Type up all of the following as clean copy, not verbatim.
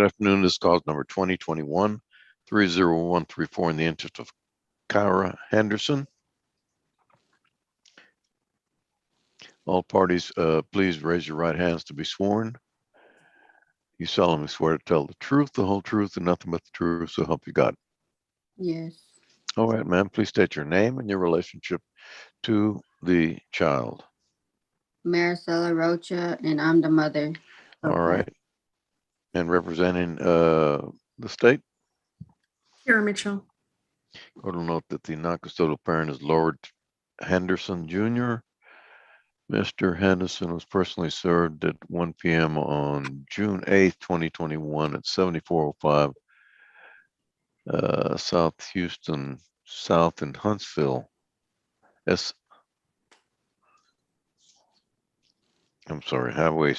Good afternoon. This is cause number 2021-30134 in the interest of Kyra Henderson. All parties, please raise your right hands to be sworn. You solemnly swear to tell the truth, the whole truth, and nothing but the truth, so help you God. Yes. All right, ma'am. Please state your name and your relationship to the child. Maricela Rocha, and I'm the mother. All right. And representing the state, Kara Mitchell. court will note that the non-custodial parent is Lord Henderson Jr. Mr. Henderson was personally served at 1 p.m. on June 8th, 2021 at 7405 South Houston, South in Huntsville. Highway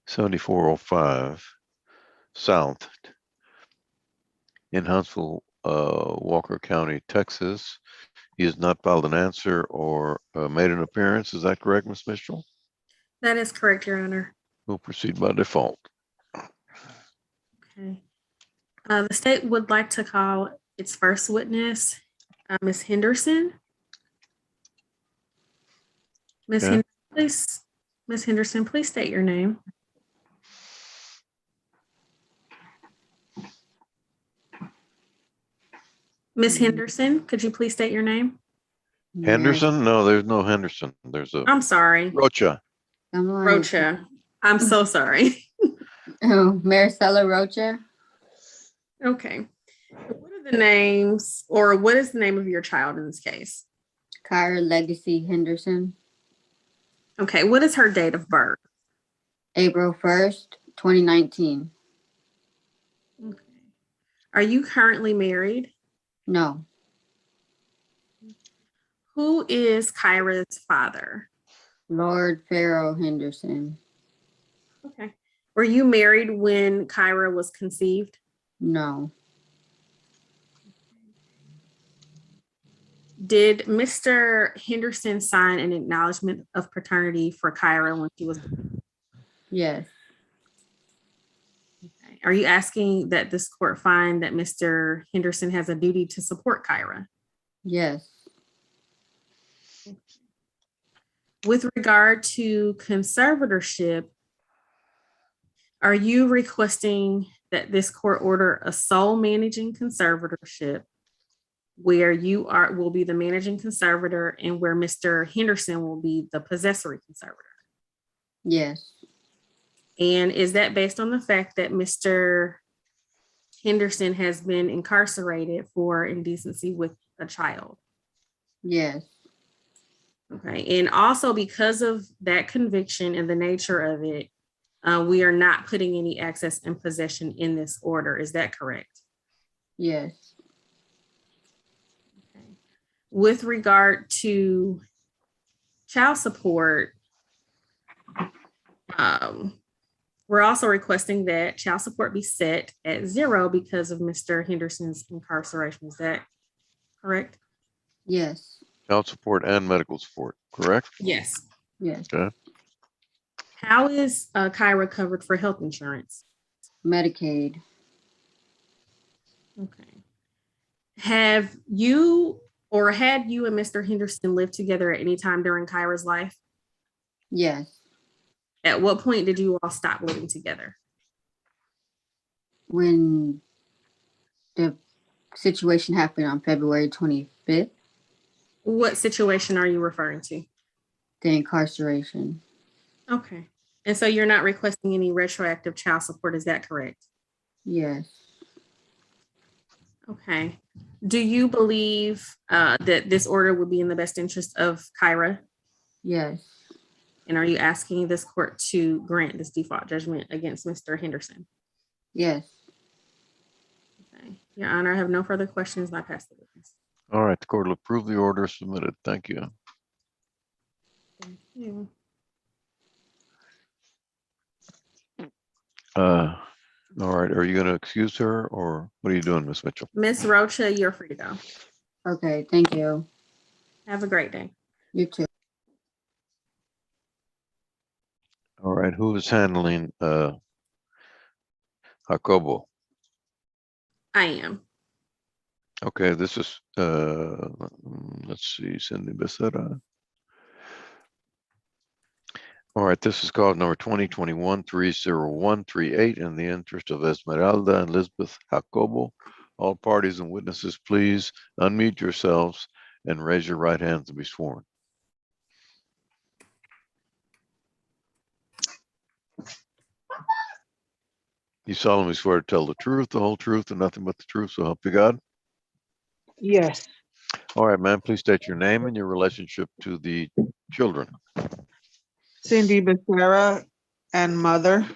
7405 South in Huntsville, Walker County, Texas. He has not filed an answer or made an appearance. Is that correct, Ms. Mitchell? That is correct, Your Honor. We'll proceed by default. Okay. The state would like to call its first witness, Ms. Henderson. Okay. Ms. Henderson, please state your name. Ms. Henderson, could you please state your name? Henderson? No, there's no Henderson. There's a I'm sorry. Rocha. Rocha. I'm so sorry. Oh, Maricela Rocha. Okay. What are the names, or what is the name of your child in this case? Kyra Legacy Henderson. Okay. What is her date of birth? April 1st, 2019. Okay. Are you currently married? No. Who is Kyra's father? Lord Pharaoh Henderson. Okay. Were you married when Kyra was conceived? No. Did Mr. Henderson sign an acknowledgement of paternity for Kyra when she was? Yes. Okay. Are you asking that this court find that Mr. Henderson has a duty to support Kyra? Yes. With regard to conservatorship, are you requesting that this court order a sole managing conservatorship where you will be the managing conservator and where Mr. Henderson will be the possessory conservator? Yes. And is that based on the fact that Mr. Henderson has been incarcerated for indecency with a child? Yes. Okay. And also because of that conviction and the nature of it, we are not putting any access and possession in this order. Is that correct? Yes. Okay. With regard to child support, we're also requesting that child support be set at 0 because of Mr. Henderson's incarceration. Is that correct? Yes. Child support and medical support, correct? Yes. Yes. Okay. How is Kyra covered for health insurance? Medicaid. Okay. Have you or had you and Mr. Henderson lived together at any time during Kyra's life? Yes. At what point did you all stop living together? When the situation happened on February 25th, What situation are you referring to? the incarceration. Okay. And so you're not requesting any retroactive child support, is that correct? Yes. Okay. Do you believe that this order would be in the best interest of Kyra? Yes. And are you asking this court to grant this default judgment against Mr. Henderson? Yes. Okay. Your Honor, I have no further questions. I pass the witness. All right. The court will approve the order submitted. Thank you. Thank you. All right. Are you going to excuse her or what are you doing, Ms. Mitchell? Ms. Rocha, you're free to go. Okay. Thank you. Have a great day. You too. All right, who is handling Jacobo? I am. Okay, this is let's see, Cindy Becerra. All right, this is cause number 2021-30138 in the interest of Esmeralda and Elizabeth Jacobo. All parties and witnesses, please unmute yourselves and raise your right hand to be sworn. You solemnly swear to tell the truth, the whole truth, and nothing but the truth, so help you God? Yes. All right, ma'am, please state your name and your relationship to the children. Cindy Becerra and mother.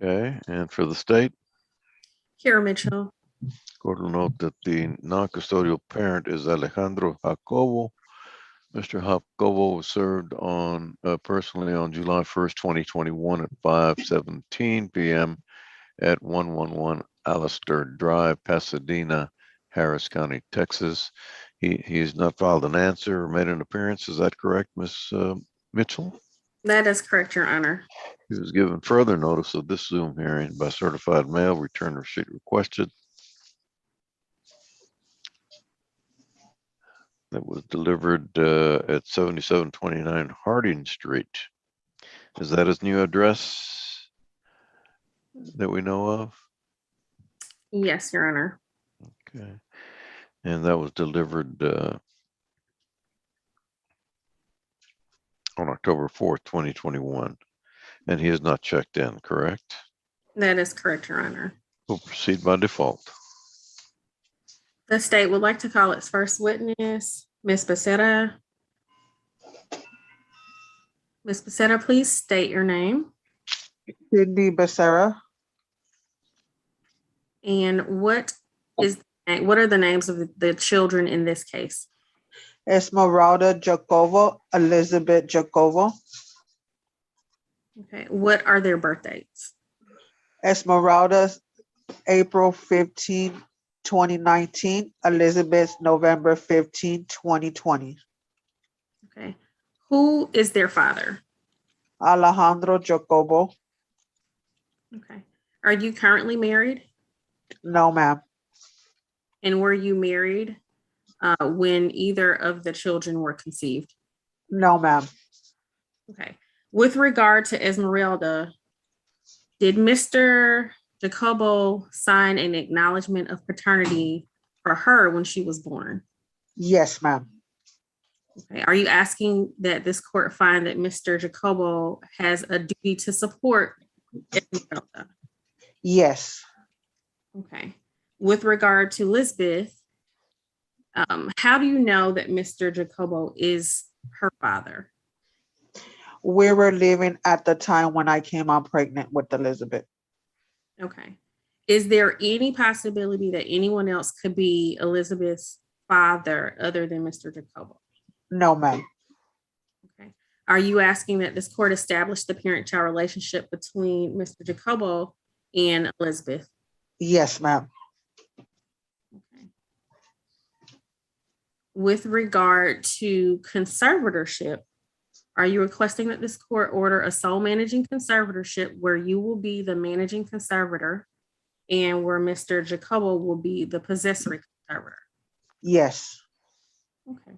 Okay, and for the state, Kara Mitchell. court will note that the non-custodial parent is Alejandro Jacobo. Mr. Jacobo was served on personally on July 1st, 2021 at 5:17 p.m. at 111 Alistair Drive, Pasadena, Harris County, Texas. He has not filed an answer or made an appearance. Is that correct, Ms. Mitchell? That is correct, Your Honor. He was given further notice of this Zoom hearing by certified mail, return receipt requested. That was delivered at 7729 Harding Street. Is that his new address that we know of? Yes, Your Honor. Okay. And that was delivered on October 4th, 2021. And he has not checked in, correct? That is correct, Your Honor. We'll proceed by default. The state would like to call its first witness, Ms. Becerra. Ms. Becerra, please state your name. Cindy Becerra. And what are the names of the children in this case? Esmeralda Jacobo, Elizabeth Jacobo. Okay, what are their birth dates? Esmeralda, April 15, 2019. Elizabeth, November 15, 2020. Okay, who is their father? Alejandro Jacobo. Okay, are you currently married? No, ma'am. And were you married when either of the children were conceived? No, ma'am. Okay, with regard to Esmeralda, did Mr. Jacobo sign an acknowledgement of paternity for her when she was born? Yes, ma'am. Okay. Are you asking that this court find that Mr. Jacobo has a duty to support Esmeralda? Yes. Okay. With regard to Lisbeth, how do you know that Mr. Jacobo is her father? We were living at the time when I came out pregnant with Elizabeth. Okay. Is there any possibility that anyone else could be Elizabeth's father other than Mr. Jacobo? No, ma'am. Okay. Are you asking that this court establish the parent-child relationship between Mr. Jacobo and Elizabeth? Yes, ma'am. Okay. With regard to conservatorship, are you requesting that this court order a sole managing conservatorship where you will be the managing conservator and where Mr. Jacobo will be the possessory conservator? Yes. Okay.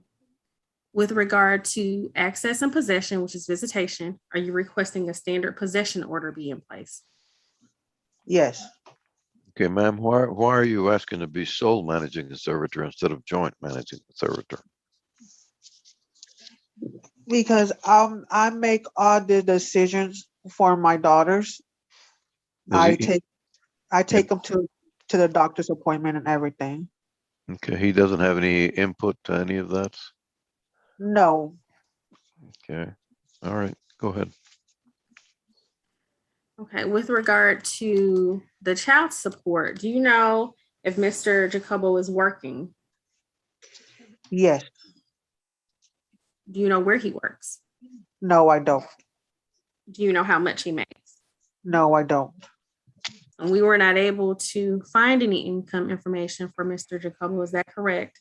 With regard to access and possession, which is visitation, are you requesting a standard possession order be in place? Yes. Okay, ma'am, why are you asking to be sole managing conservator instead of joint managing conservator? Because I make all the decisions for my daughters. I take them to the doctor's appointment and everything. Okay, he doesn't have any input to any of that? No. Okay, all right, go ahead. Okay, with regard to the child support, do you know if Mr. Jacobo is working? Yes. Do you know where he works? No, I don't. Do you know how much he makes? No, I don't. And we were not able to find any income information for Mr. Jacobo, is that correct?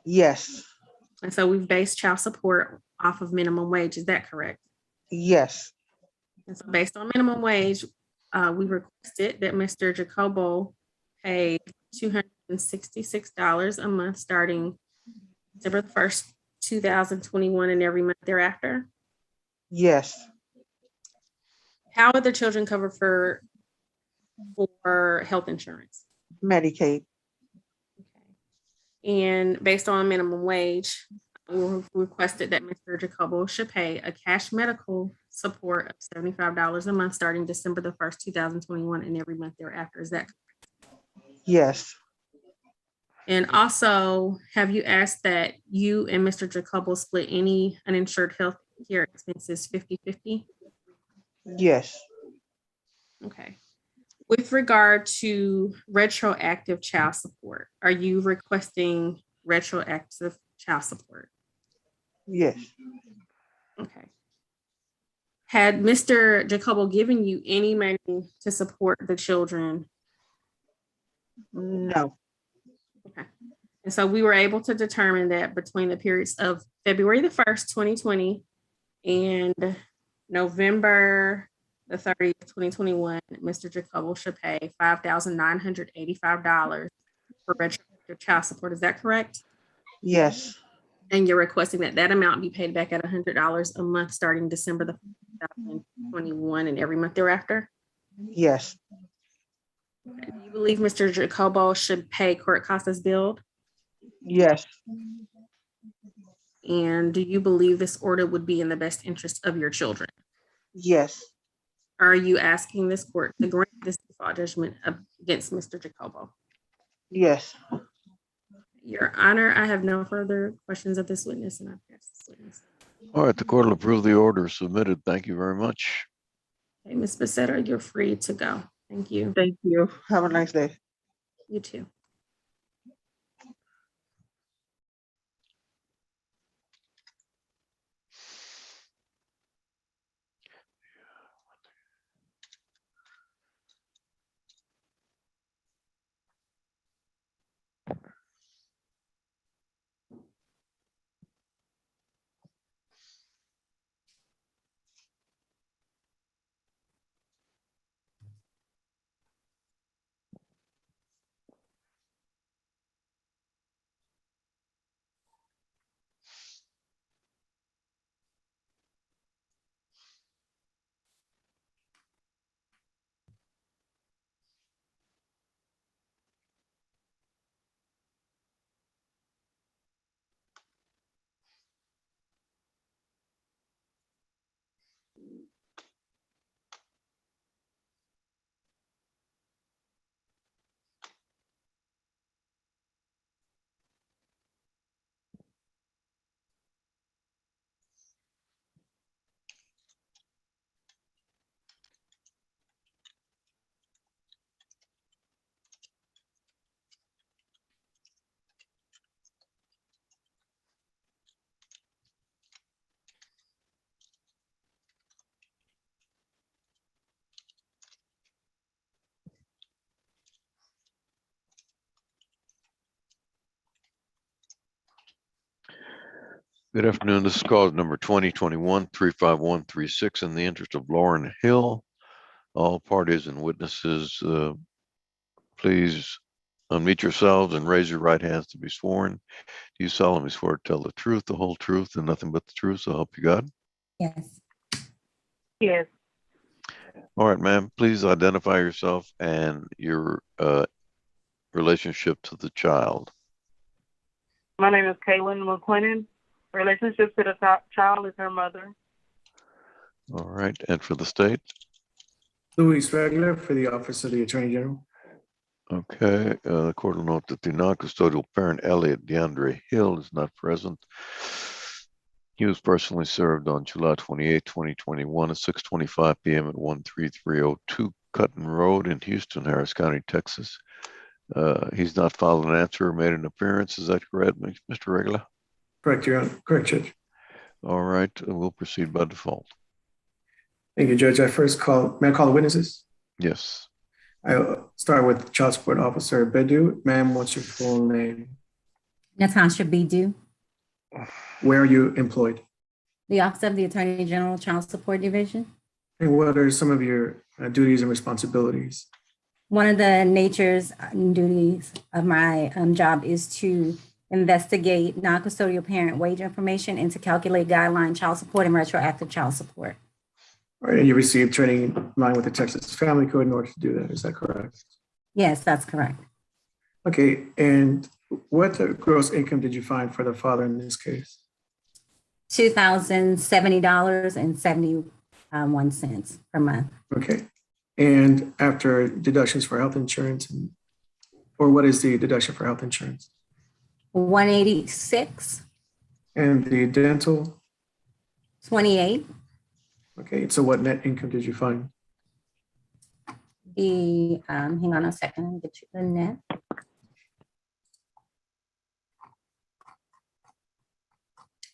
Yes. And so we've based child support off of minimum wage, is that correct? Yes. And so based on minimum wage, we requested that Mr. Jacobo pay $266 a month starting December the 1st, 2021 and every month thereafter. Yes, How are the children covered for health insurance? Medicaid. And based on minimum wage, we requested that Mr. Jacobo should pay a cash medical support of $75 a month starting December the 1st, 2021 and every month thereafter. Is that? Yes, And also, have you asked that you and Mr. Jacobo split any uninsured health care expenses 50-50? yes, Okay. With regard to retroactive child support, are you requesting retroactive child support? yes. Okay. Had Mr. Jacobo given you any money to support the children? No, Okay. And so we were able to determine that between the periods of February the 1st, 2020 and November the 30th, 2021, Mr. Jacobo should pay $5,985 for retroactive child support. Is that correct? yes, And you're requesting that that amount be paid back at $100 a month starting December the 2021 and every month thereafter? yes, Do you believe Mr. Jacobo should pay court costs as billed? yes, And do you believe this order would be in the best interest of your children? yes, Are you asking this court to grant this default judgment against Mr. Jacobo? yes. Your Honor, I have no further questions of this witness, and I pass this witness. All right, the court will approve the order submitted. Thank you very much. Okay, Ms. Becerra, you're free to go. Thank you. Thank you. Have a nice day. You too. Good afternoon. This is cause number 2021-35136 in the interest of Lauren Hill. All parties and witnesses, please unmute yourselves and raise your right hands to be sworn. Do you solemnly swear to tell the truth, the whole truth, and nothing but the truth, so help you God? Yes. Yes, All right, ma'am, please identify yourself and your relationship to the child. my name is Kaylin McQuinnan. Relationship to the child is her mother. All right, and for the state? Luis Regler for the Office of the Attorney General. Okay, the court will note that the non-custodial parent, Elliot DeAndre Hill, is not present. He was personally served on July 28, 2021 at 6:25 p.m. at 13302 Cutton Road in Houston, Harris County, Texas. He's not filed an answer or made an appearance. Is that correct, Mr. Regula? Correct, Your Honor. Correct, Judge. All right, we'll proceed by default. Thank you, Judge. May I call the witnesses? Yes. I'll start with Child Support Officer Bedu. Ma'am, what's your full name? Natasha Bidu, Where are you employed? the Office of the Attorney General, Child Support Division. And what are some of your duties and responsibilities? One of the natures and duties of my job is to investigate non-custodial parent wage information and to calculate guideline child support and retroactive child support. All right, and you received training in line with the Texas Family Code in order to do that. Is that correct? Yes, that's correct. Okay, and what gross income did you find for the father in this case? $2,070.71 per month. Okay, and after deductions for health insurance, or what is the deduction for health insurance? 186, And the dental? 28. Okay, so what net income did you find? Hang on a second, I'll get you the net.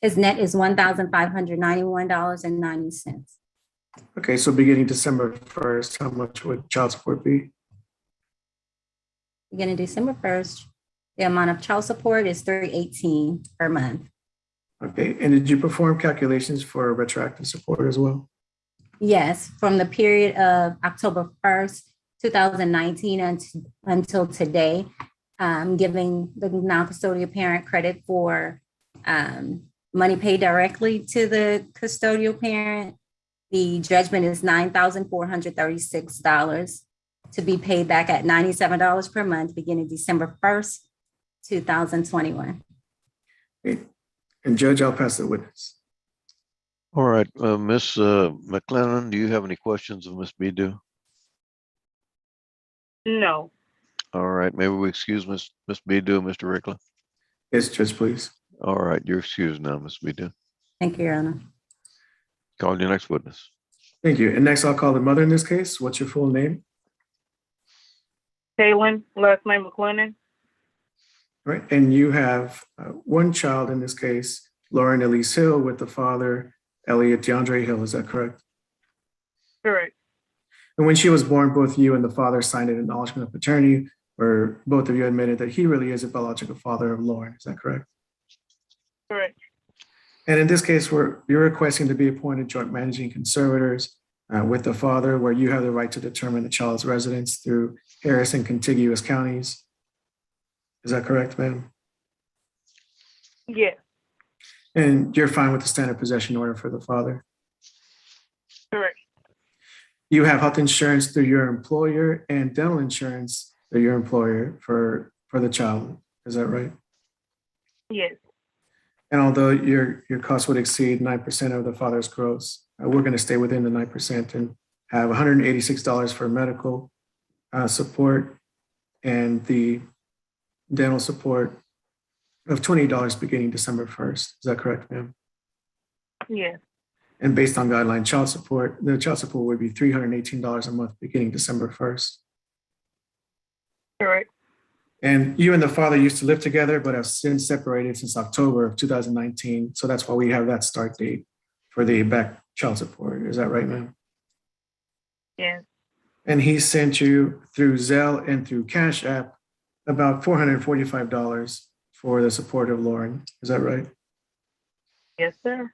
His net is $1,591.90. Okay, so beginning December 1st, how much would child support be? Beginning December 1st, the amount of child support is $318 per month. Okay, and did you perform calculations for retroactive support as well? Yes, from the period of October 1st, 2019 until today, giving the non-custodial parent credit for money paid directly to the custodial parent. The judgment is $9,436 to be paid back at $97 per month beginning December 1st, 2021. Okay. And Judge, I'll pass the witness. All right, Ms. McLennan, do you have any questions of Ms. Bidu? No. All right, maybe we excuse Ms. Bidu, Mr. Rickler. Yes, Judge, please. All right, you're excused now, Ms. Bidu. Thank you, Your Honor. Call your next witness. Thank you. And next, I'll call the mother in this case. What's your full name? Kaylin, last name McLennan. All right, and you have one child in this case, Lauren Elise Hill, with the father, Elliot DeAndre Hill. Is that correct? Correct. And when she was born, both you and the father signed an acknowledgement of paternity, where both of you admitted that he really is a biological father of Lauren. Is that correct? Correct. And in this case, you're requesting to be appointed joint managing conservators with the father, where you have the right to determine the child's residence through Harris and contiguous counties. Is that correct, ma'am? Yes. And you're fine with the standard possession order for the father? Correct. You have health insurance through your employer and dental insurance through your employer for the child. Is that right? Yes. And although your cost would exceed 9% of the father's gross, we're going to stay within the 9% and have $186 for medical support and the dental support of $20 beginning December 1st. Is that correct, ma'am? Yes. And based on guideline child support, the child support would be $318 a month beginning December 1st. Correct. And you and the father used to live together, but have since separated since October of 2019. So that's why we have that start date for the back child support. Is that right, ma'am? Yes. And he sent you through Zelle and through Cash App about $445 for the support of Lauren. Is that right? Yes, sir.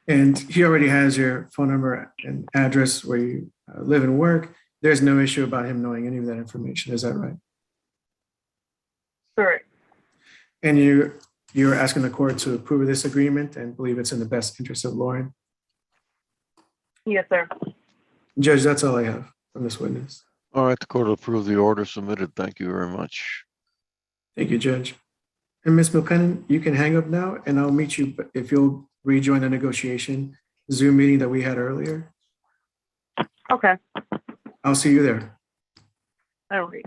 And he already has your phone number and address where you live and work. There's no issue about him knowing any of that information. Is that right? Correct. And you're asking the court to approve of this agreement and believe it's in the best interest of Lauren? Yes, sir. Judge, that's all I have from this witness. All right, the court will approve the order submitted. Thank you very much. Thank you, Judge. And Ms. McLennan, you can hang up now and I'll meet you if you'll rejoin the negotiation Zoom meeting that we had earlier. Okay. I'll see you there. All right.